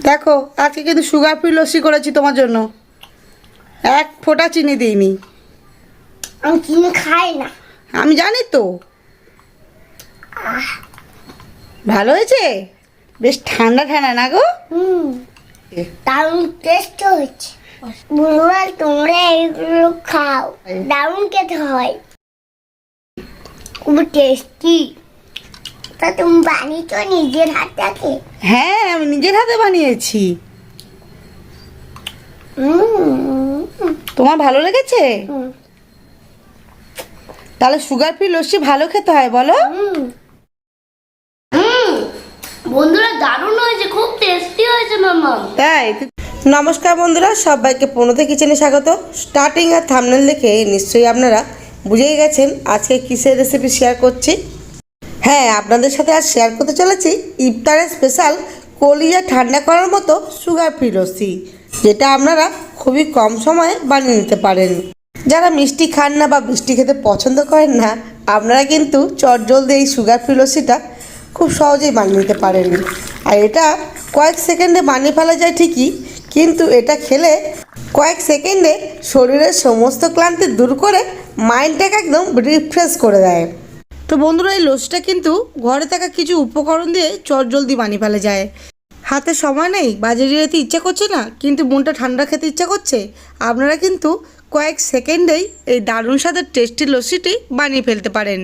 দেখো আজকে কিন্তু সুগার ফ্রি লস্যি করেছি তোমার জন্য। এক ফোঁটা চিনি দিইনি। আমি চিনি খাই না। আমি জানি তো। ভালো হয়েছে, বেশ ঠান্ডা ঠান্ডা না গো? দারুণ টেস্ট হয়েছে। বন্ধুরা তোমরা এগুলো খাও, দারুণ খেতে হয়, খুব টেস্টি। তা তুমি বানিয়েছো নিজের হাতে? হ্যাঁ, আমি নিজের হাতে বানিয়েছি। তোমার ভালো লেগেছে? তাহলে সুগার ফ্রি লস্যি ভালো খেতে হয় বলো? বন্ধুরা দারুণ হয়েছে, খুব টেস্টি হয়েছে মামা। তাই? নমস্কার বন্ধুরা, সবাইকে পনেতে কিচেনে স্বাগত। স্টার্টিং আর থাম্বনেল দেখে নিশ্চয়ই আপনারা বুঝেই গেছেন আজকে কিসের রেসিপি শেয়ার করছি। হ্যাঁ, আপনাদের সাথে আজ শেয়ার করতে চলেছি ইফতারের স্পেশাল কলিজা ঠান্ডা করার মতো সুগার ফ্রি লস্যি, যেটা আপনারা খুবই কম সময়ে বানিয়ে নিতে পারেন। যারা মিষ্টি খান না বা মিষ্টি খেতে পছন্দ করেন না, আপনারা কিন্তু চটজলদি এই সুগার ফ্রি লস্যিটা খুব সহজেই বানিয়ে নিতে পারেন। আর এটা কয়েক সেকেন্ডে বানিয়ে ফেলা যায় ঠিকই, কিন্তু এটা খেলে কয়েক সেকেন্ডে শরীরের সমস্ত ক্লান্তি দূর করে মাইন্ডটাকে একদম রিফ্রেশ করে দেয়। তো বন্ধুরা, এই লস্যিটা কিন্তু ঘরে থাকা কিছু উপকরণ দিয়ে চটজলদি বানিয়ে ফেলা যায়। হাতে সময় নেই, বাজারে যেতে ইচ্ছা করছে না, কিন্তু মনটা ঠান্ডা খেতে ইচ্ছা করছে, আপনারা কিন্তু কয়েক সেকেন্ডেই এই দারুণ স্বাদের টেস্টি লস্যিটি বানিয়ে ফেলতে পারেন।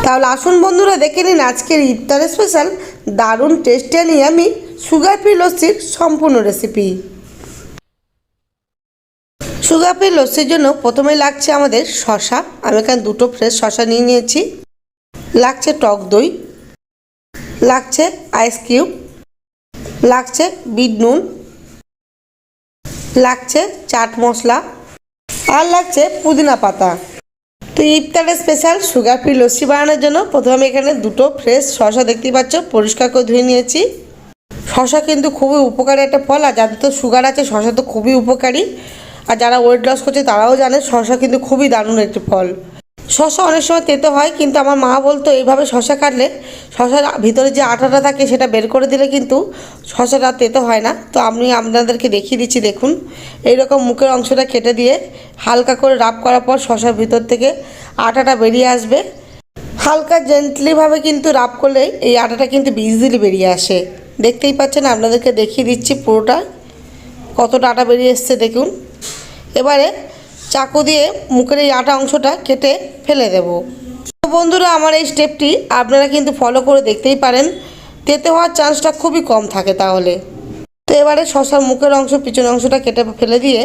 তাহলে আসুন বন্ধুরা, দেখে নিন আজকের ইফতারের স্পেশাল দারুণ টেস্টি আর ইয়ামি সুগার ফ্রি লস্যির সম্পূর্ণ রেসিপি। সুগার ফ্রি লস্যির জন্য প্রথমেই লাগছে আমাদের শসা। আমি এখানে দুটো ফ্রেশ শসা নিয়ে নিয়েছি। লাগছে টক দই, লাগছে আইস কিউব, লাগছে বিট নুন, লাগছে চাট মশলা, আর লাগছে পুদিনা পাতা। তো ইফতারের স্পেশাল সুগার ফ্রি লস্যি বানানোর জন্য প্রথমে আমি এখানে দুটো ফ্রেশ শসা দেখতেই পাচ্ছ পরিষ্কার করে ধুয়ে নিয়েছি। শসা কিন্তু খুবই উপকারী একটা ফল, আর যাদের তো সুগার আছে শসা তো খুবই উপকারী। আর যারা ওয়েট লস করছে তারাও জানে শসা কিন্তু খুবই দারুণ একটি ফল। শসা অনেক সময় তেতো হয়, কিন্তু আমার মা বলতো এইভাবে শসা কাটলে শসার ভিতরে যে আঠাটা থাকে সেটা বের করে দিলে কিন্তু শসাটা তেতো হয় না। তো আমি আপনাদেরকে দেখিয়ে দিচ্ছি, দেখুন এইরকম মুখের অংশটা কেটে দিয়ে হালকা করে রাব করার পর শসার ভিতর থেকে আটাটা বেরিয়ে আসবে। হালকা জেন্টলিভাবে কিন্তু রাব করলে এই আটাটা কিন্তু ইজিলি বেরিয়ে আসে। দেখতেই পাচ্ছেন, আপনাদেরকে দেখিয়ে দিচ্ছি পুরোটা কতটা আটা বেরিয়ে এসছে দেখুন। এবারে চাকু দিয়ে মুখের এই আটা অংশটা কেটে ফেলে দেব। তো বন্ধুরা, আমার এই স্টেপটি আপনারা কিন্তু ফলো করে দেখতেই পারেন, তেতে হওয়ার চান্সটা খুবই কম থাকে তাহলে। তো এবারে শসার মুখের অংশ পিছনের অংশটা কেটে ফেলে দিয়ে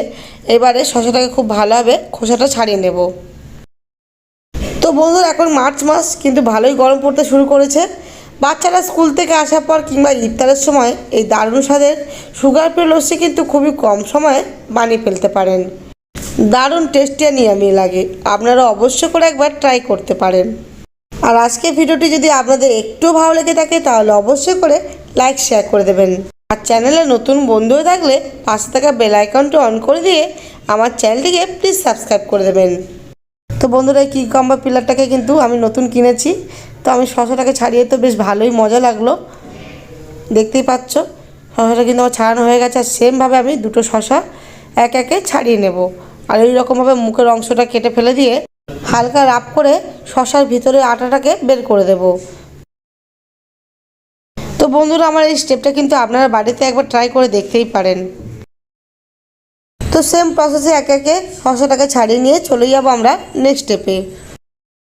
এবারে শসাটাকে খুব ভালোভাবে খোসাটা ছাড়িয়ে নেব। তো বন্ধুরা, এখন মার্চ মাস কিন্তু ভালোই গরম পড়তে শুরু করেছে। বাচ্চারা স্কুল থেকে আসার পর কিংবা ইফতারের সময় এই দারুণ স্বাদের সুগার ফ্রি লস্যি কিন্তু খুবই কম সময়ে বানিয়ে ফেলতে পারেন। দারুণ টেস্টি আর ইয়ামি লাগে, আপনারা অবশ্যই করে একবার ট্রাই করতে পারেন। আর আজকের ভিডিওটি যদি আপনাদের একটু ভালো লেগে থাকে তাহলে অবশ্যই করে লাইক শেয়ার করে দেবেন। আর চ্যানেলে নতুন বন্ধু হয়ে থাকলে পাশে থাকা বেল আইকনটি অন করে দিয়ে আমার চ্যানেলটিকে প্লিজ সাবস্ক্রাইব করে দেবেন। তো বন্ধুরা, এই কিউকাম্বার পিলারটাকে কিন্তু আমি নতুন কিনেছি। তো আমি শসাটাকে ছাড়িয়ে তো বেশ ভালোই মজা লাগলো, দেখতেই পাচ্ছ শসাটা কিন্তু আমার ছাড়ানো হয়ে গেছে। আর সেমভাবে আমি দুটো শসা এক একে ছাড়িয়ে নেব। আর এই রকমভাবে মুখের অংশটা কেটে ফেলে দিয়ে হালকা রাব করে শসার ভিতরে আটাটাকে বের করে দেব। তো বন্ধুরা, আমার এই স্টেপটা কিন্তু আপনারা বাড়িতে একবার ট্রাই করে দেখতেই পারেন। তো সেম প্রসেসে এক একে শসাটাকে ছাড়িয়ে নিয়ে চলে যাবো আমরা নেক্সট স্টেপে।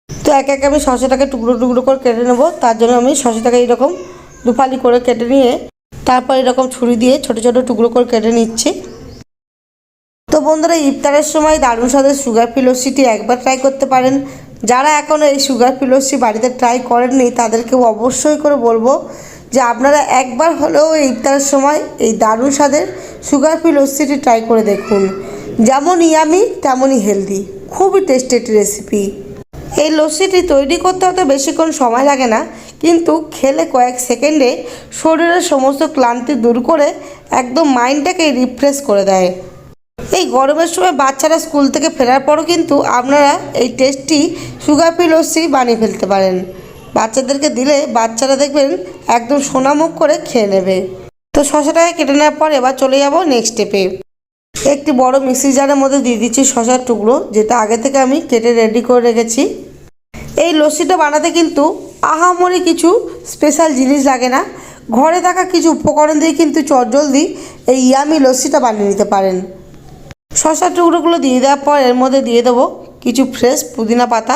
তো এক একে আমি শসাটাকে টুকরো টুকরো করে কেটে নেব। তার জন্য আমি শসাটাকে এইরকম দুফালি করে কেটে নিয়ে তারপর এরকম ছুরি দিয়ে ছোট ছোট টুকরো করে কেটে নিচ্ছি। তো বন্ধুরা, ইফতারের সময় দারুণ স্বাদের সুগার ফ্রি লস্যিটি একবার ট্রাই করতে পারেন। যারা এখনও এই সুগার ফ্রি লস্যি বাড়িতে ট্রাই করেননি তাদেরকেও অবশ্যই করে বলবো যে আপনারা একবার হলেও এই ইফতারের সময় এই দারুণ স্বাদের সুগার ফ্রি লস্যিটি ট্রাই করে দেখুন। যেমন ইয়ামি তেমনই হেলদি, খুবই টেস্টি একটি রেসিপি। এই লস্যিটি তৈরি করতে হয়তো বেশিক্ষণ সময় লাগে না, কিন্তু খেলে কয়েক সেকেন্ডে শরীরের সমস্ত ক্লান্তি দূর করে একদম মাইন্ডটাকে রিফ্রেশ করে দেয়। এই গরমের সময় বাচ্চারা স্কুল থেকে ফেরার পরও কিন্তু আপনারা এই টেস্টি সুগার ফ্রি লস্যি বানিয়ে ফেলতে পারেন। বাচ্চাদেরকে দিলে বাচ্চারা দেখবেন একদম সোনামুখ করে খেয়ে নেবে। তো শসাটাকে কেটে নেওয়ার পর এবার চলে যাব নেক্সট স্টেপে। একটি বড় মিক্সি জারের মধ্যে দিয়ে দিচ্ছি শসার টুকরো, যেটা আগে থেকে আমি কেটে রেডি করে রেখেছি। এই লস্যিটা বানাতে কিন্তু আহামরি কিছু স্পেশাল জিনিস লাগে না, ঘরে থাকা কিছু উপকরণ দিয়ে কিন্তু চটজলদি এই ইয়ামি লস্যিটা বানিয়ে নিতে পারেন। শসার টুকরোগুলো দিয়ে দেওয়ার পর এর মধ্যে দিয়ে দেবো কিছু ফ্রেশ পুদিনা পাতা।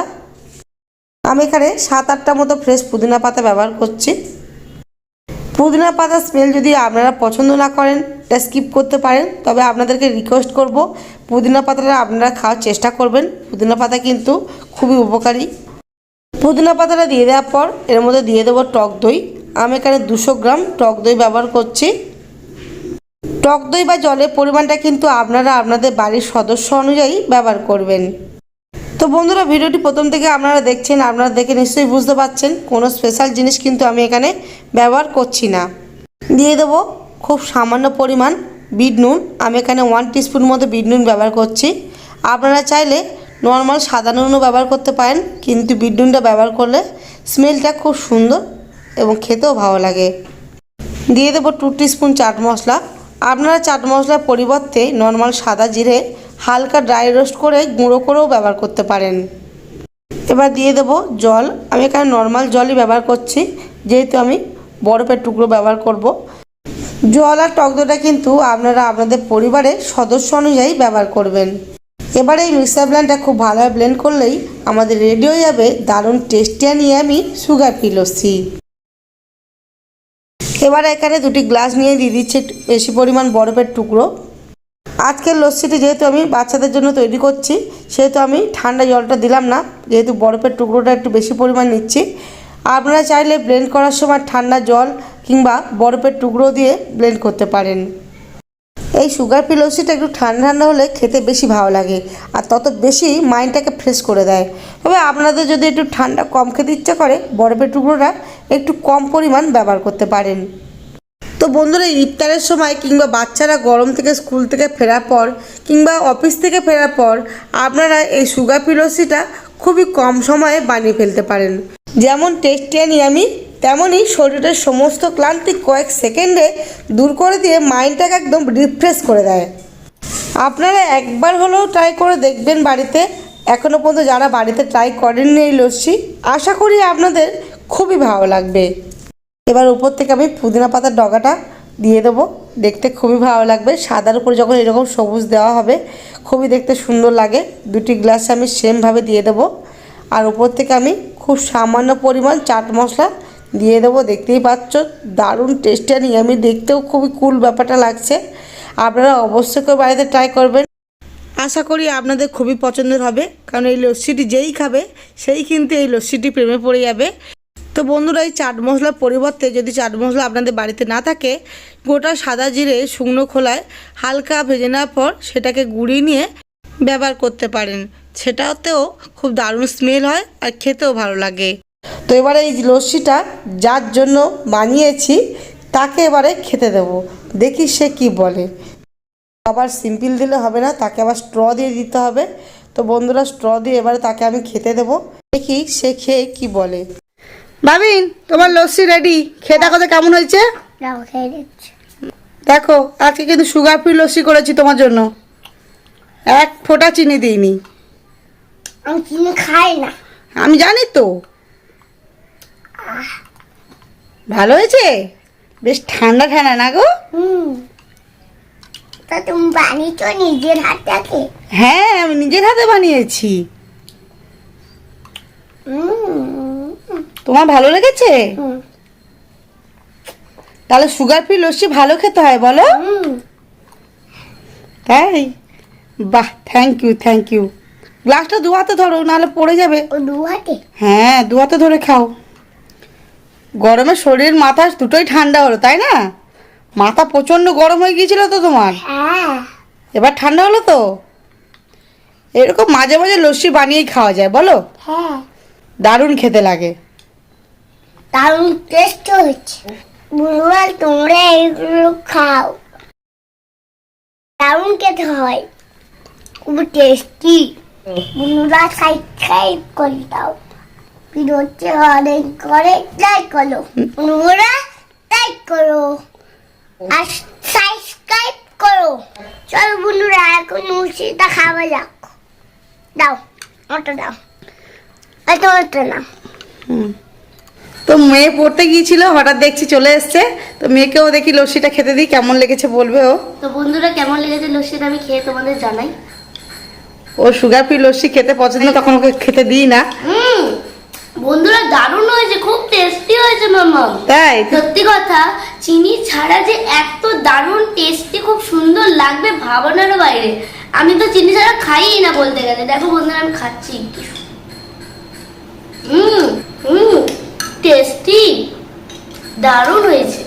আমি এখানে 7-8টা মতো ফ্রেশ পুদিনা পাতা ব্যবহার করছি। পুদিনা পাতার স্মেল যদি আপনারা পছন্দ না করেন এটা স্কিপ করতে পারেন, তবে আপনাদেরকে রিকোয়েস্ট করব পুদিনা পাতাটা আপনারা খাওয়ার চেষ্টা করবেন। পুদিনা পাতা কিন্তু খুবই উপকারী। পুদিনা পাতাটা দিয়ে দেওয়ার পর এর মধ্যে দিয়ে দেবো টক দই। আমি এখানে 200 গ্রাম টক দই ব্যবহার করছি। টক দই বা জলের পরিমাণটা কিন্তু আপনারা আপনাদের বাড়ির সদস্য অনুযায়ী ব্যবহার করবেন। তো বন্ধুরা, ভিডিওটি প্রথম থেকে আপনারা দেখছেন, আপনারা দেখে নিশ্চয়ই বুঝতে পারছেন কোনো স্পেশাল জিনিস কিন্তু আমি এখানে ব্যবহার করছি না। দিয়ে দেবো খুব সামান্য পরিমাণ বিট নুন। আমি এখানে 1 টিস্পুন মতো বিট নুন ব্যবহার করছি। আপনারা চাইলে নর্মাল সাদা নুনও ব্যবহার করতে পারেন, কিন্তু বিট নুনটা ব্যবহার করলে স্মেলটা খুব সুন্দর এবং খেতেও ভালো লাগে। দিয়ে দেবো 2 টিস্পুন চাট মশলা। আপনারা চাট মশলার পরিবর্তে নর্মাল সাদা জিরে হালকা ড্রাই রোস্ট করে গুঁড়ো করেও ব্যবহার করতে পারেন। এবার দিয়ে দেবো জল। আমি এখানে নর্মাল জলই ব্যবহার করছি, যেহেতু আমি বরফের টুকরো ব্যবহার করব। জল আর টক দইটা কিন্তু আপনারা আপনাদের পরিবারের সদস্য অনুযায়ী ব্যবহার করবেন। এবারে এই মিক্সার ব্লেন্ডটা খুব ভালোভাবে ব্লেন্ড করলেই আমাদের রেডি হয়ে যাবে দারুণ টেস্টি আর ইয়ামি সুগার ফ্রি লস্যি। এবার এখানে 2টি গ্লাস নিয়ে দিয়ে দিচ্ছি বেশি পরিমাণ বরফের টুকরো। আজকের লস্যিটি যেহেতু আমি বাচ্চাদের জন্য তৈরি করছি, সেহেতু আমি ঠান্ডা জলটা দিলাম না, যেহেতু বরফের টুকরোটা একটু বেশি পরিমাণ নিচ্ছি। আপনারা চাইলে ব্লেন্ড করার সময় ঠান্ডা জল কিংবা বরফের টুকরো দিয়ে ব্লেন্ড করতে পারেন। এই সুগার ফ্রি লস্যিটা একটু ঠান্ডা ঠান্ডা হলে খেতে বেশি ভালো লাগে, আর তত বেশি মাইন্ডটাকে ফ্রেশ করে দেয়। তবে আপনাদের যদি একটু ঠান্ডা কম খেতে ইচ্ছা করে, বরফের টুকরোটা একটু কম পরিমাণ ব্যবহার করতে পারেন। তো বন্ধুরা, ইফতারের সময় কিংবা বাচ্চারা গরম থেকে স্কুল থেকে ফেরার পর কিংবা অফিস থেকে ফেরার পর আপনারা এই সুগার ফ্রি লস্যিটা খুবই কম সময়ে বানিয়ে ফেলতে পারেন। যেমন টেস্টি আর ইয়ামি, তেমনই শরীরের সমস্ত ক্লান্তি কয়েক সেকেন্ডে দূর করে দিয়ে মাইন্ডটাকে একদম রিফ্রেশ করে দেয়। আপনারা একবার হলেও ট্রাই করে দেখবেন বাড়িতে। এখনও পর্যন্ত যারা বাড়িতে ট্রাই করেননি এই লস্যি, আশা করি আপনাদের খুবই ভালো লাগবে। এবার উপর থেকে আমি পুদিনা পাতার ডগাটা দিয়ে দেবো, দেখতে খুবই ভালো লাগবে। সাদার উপর যখন এরকম সবুজ দেওয়া হবে খুবই দেখতে সুন্দর লাগে। 2টি গ্লাস আমি সেমভাবে দিয়ে দেবো। আর উপর থেকে আমি খুব সামান্য পরিমাণ চাট মশলা দিয়ে দেবো। দেখতেই পাচ্ছ দারুণ টেস্টি আর ইয়ামি, দেখতেও খুবই কুল ব্যাপারটা লাগছে। আপনারা অবশ্যই করে বাড়িতে ট্রাই করবেন, আশা করি আপনাদের খুবই পছন্দের হবে। কারণ এই লস্যিটি যেই খাবে সেই কিন্তু এই লস্যিটি প্রেমে পড়ে যাবে। তো বন্ধুরা, এই চাট মশলার পরিবর্তে যদি চাট মশলা আপনাদের বাড়িতে না থাকে, গোটা সাদা জিরে শুকনো খোলায় হালকা ভেজে নেওয়ার পর সেটাকে গুঁড়িয়ে নিয়ে ব্যবহার করতে পারেন। সেটাতেও খুব দারুণ স্মেল হয় আর খেতেও ভালো লাগে। তো এবারে এই লস্যিটা যার জন্য বানিয়েছি তাকে এবারে খেতে দেব, দেখি সে কি বলে। আবার সিম্পল দিলে হবে না, তাকে আবার স্ট্র দিয়ে দিতে হবে। তো বন্ধুরা, স্ট্র দিয়ে এবারে তাকে আমি খেতে দেবো, দেখি সে খেয়ে কি বলে। বাবিন, তোমার লস্যি রেডি, খেয়ে দেখো তো কেমন হয়েছে। দেখো, আজকে কিন্তু সুগার ফ্রি লস্যি করেছি তোমার জন্য, 1 ফোঁটা চিনি দিইনি। আমি চিনি খাই না। আমি জানি তো। ভালো হয়েছে, বেশ ঠান্ডা ঠান্ডা না গো। তা তুমি বানিয়েছো নিজের হাতে? হ্যাঁ, আমি নিজের হাতে বানিয়েছি। তোমার ভালো লেগেছে? তাহলে সুগার ফ্রি লস্যি ভালো খেতে হয় বলো? তাই? বাহ, থ্যাংক ইউ থ্যাংক ইউ। গ্লাসটা 2 হাতে ধরো, নাহলে পড়ে যাবে। 2 হাতে? হ্যাঁ, 2 হাতে ধরে খাও। গরমে শরীর মাথা দুটোই ঠান্ডা হলো, তাই না? মাথা প্রচন্ড গরম হয়ে গিয়েছিল তো তোমার, এবার ঠান্ডা হলো তো। এরকম মাঝে মাঝে লস্যি বানিয়েই খাওয়া যায় বলো? হ্যাঁ, দারুণ খেতে লাগে, দারুণ টেস্ট হচ্ছে। বন্ধুরা, তোমরা এইগুলো খাও, দারুণ খেতে হয়, খুব টেস্টি। বন্ধুরা, সাবস্ক্রাইব করে দাও, ভিডিওতে অনেক করে লাইক করো। বন্ধুরা, লাইক করো। আর সাবস্ক্রাইব করো। চলো বন্ধুরা এখন লস্যিটা খাওয়া যাক। দাও ওটা দাও, ওটা না। তো মেয়ে পড়তে গিয়েছিল, হঠাৎ দেখছি চলে এসছে, তো মেয়েকেও দেখি লস্যিটা খেতে দিই, কেমন লেগেছে বলবে ও। তো বন্ধুরা কেমন লেগেছে লস্যিটা আমি খেয়ে তোমাদের জানাই। ও সুগার ফ্রি লস্যি খেতে পছন্দ, তখন ওকে খেতে দিই না। বন্ধুরা দারুণ হয়েছে, খুব টেস্টি হয়েছে মামা। তাই সত্যি কথা, চিনি ছাড়া যে এত দারুণ টেস্টি খুব সুন্দর লাগবে ভাবনারও বাইরে। আমি তো চিনি ছাড়া খাই না বলতে গেলে। দেখো বন্ধুরা আমি খাচ্ছি, টেস্টি, দারুণ হয়েছে।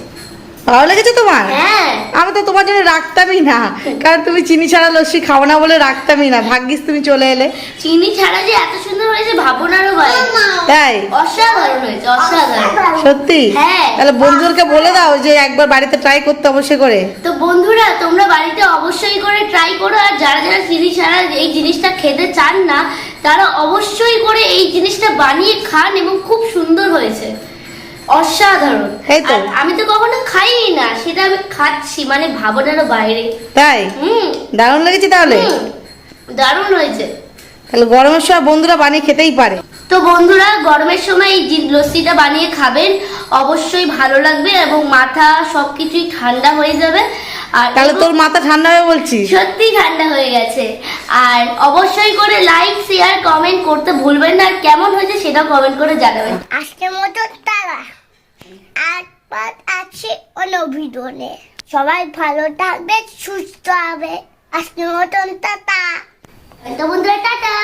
ভালো লেগেছে তোমার? হ্যাঁ, আমি তো তোমার জন্য রাখতামই না, কারণ তুমি চিনি ছাড়া লস্যি খাও না বলে রাখতামই না। ভাগ্যিস তুমি চলে এলে। চিনি ছাড়া যে এত সুন্দর হয়েছে ভাবনারও বাইরে। তাই অসাধারণ হয়েছে, অসাধারণ। সত্যি? হ্যাঁ। তাহলে বন্ধুদেরকে বলে দাও যে একবার বাড়িতে ট্রাই করতে অবশ্যই করে। তো বন্ধুরা তোমরা বাড়িতে অবশ্যই করে ট্রাই করো। আর যারা যারা চিনি ছাড়া এই জিনিসটা খেতে চান না, তারা অবশ্যই করে এই জিনিসটা বানিয়ে খান, এবং খুব সুন্দর হয়েছে, অসাধারণ। এই তো। আর আমি তো কখনো খাইনি না, সেটা আমি খাচ্ছি, মানে ভাবনারও বাইরে। তাই দারুণ লেগেছে তাহলে। দারুণ হয়েছে। তাহলে গরমের সময় বন্ধুরা বানিয়ে খেতেই পারে। তো বন্ধুরা গরমের সময় এই লস্যিটা বানিয়ে খাবেন, অবশ্যই ভালো লাগবে, এবং মাথা সবকিছুই ঠান্ডা হয়ে যাবে। আর তাহলে তোর মাথা ঠান্ডা হয়ে বলছি? সত্যি ঠান্ডা হয়ে গেছে। আর অবশ্যই করে লাইক শেয়ার কমেন্ট করতে ভুলবেন না, আর কেমন হয়েছে সেটাও কমেন্ট করে জানাবেন। আজকের মতো তারা আর আছে অন্য ভিডিও নিয়ে। সবাই ভালো থাকবে, সুস্থ হবে। আজকের মতন টাটা। তো বন্ধুরা টাটা।